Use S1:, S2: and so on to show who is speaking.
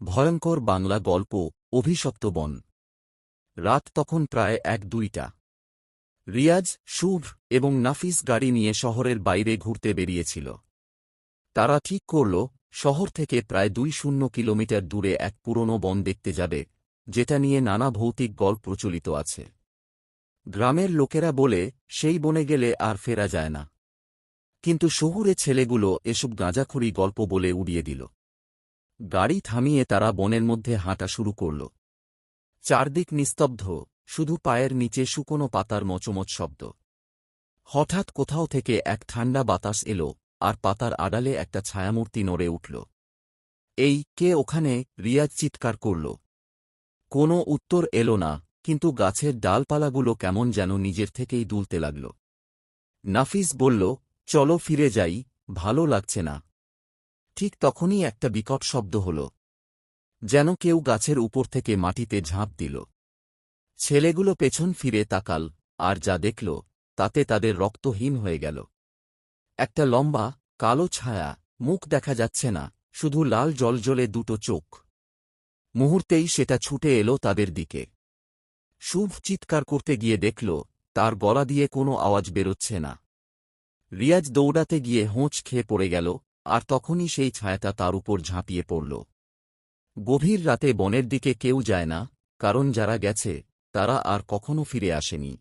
S1: ভয়ঙ্কর বাংলা গল্প অভিশপ্ত বন। রাত তখন প্রায় ১-২টা। রিয়াজ, শুভ এবং নাফিস গাড়ি নিয়ে শহরের বাইরে ঘুরতে বেরিয়েছিল। তারা ঠিক করল শহর থেকে প্রায় ২০ কিলোমিটার দূরে এক পুরনো বন দেখতে যাবে, যেটা নিয়ে নানা ভৌতিক গল্প প্রচলিত আছে। গ্রামের লোকেরা বলে সেই বনে গেলে আর ফেরা যায় না, কিন্তু শহুরে ছেলেগুলো এসব গাঁজাখড়ি গল্প বলে উড়িয়ে দিল। গাড়ি থামিয়ে তারা বনের মধ্যে হাঁটা শুরু করল। চারদিক নিস্তব্ধ, শুধু পায়ের নিচে শুকনো পাতার মচমচ শব্দ। হঠাৎ কোথাও থেকে এক ঠান্ডা বাতাস এলো, আর পাতার আড়ালে একটা ছায়ামূর্তি নড়ে উঠল। এই কে ওখানে? রিয়াজ চিৎকার করল। কোনো উত্তর এলো না, কিন্তু গাছের ডালপালাগুলো কেমন যেন নিজের থেকেই দুলতে লাগল। নাফিস বলল, চলো ফিরে যাই, ভালো লাগছে না। ঠিক তখনই একটা বিকট শব্দ হল, যেন কেউ গাছের উপর থেকে মাটিতে ঝাঁপ দিল। ছেলেগুলো পেছন ফিরে তাকাল, আর যা দেখল তাতে তাদের রক্তহীন হয়ে গেল। একটা লম্বা, কালো ছায়া, মুখ দেখা যাচ্ছে না, শুধু লাল জ্বলজ্বলে দুটো চোখ। মুহূর্তেই সেটা ছুটে এলো তাদের দিকে। শুভ চিৎকার করতে গিয়ে দেখল তার গলা দিয়ে কোনো আওয়াজ বেরোচ্ছে না। রিয়াজ দৌড়াতে গিয়ে হোঁচ খেয়ে পড়ে গেল, আর তখনই সেই ছায়াটা তার উপর ঝাঁপিয়ে পড়ল। গভীর রাতে বনের দিকে কেউ যায় না, কারণ যারা গেছে তারা আর কখনো ফিরে আসেনি।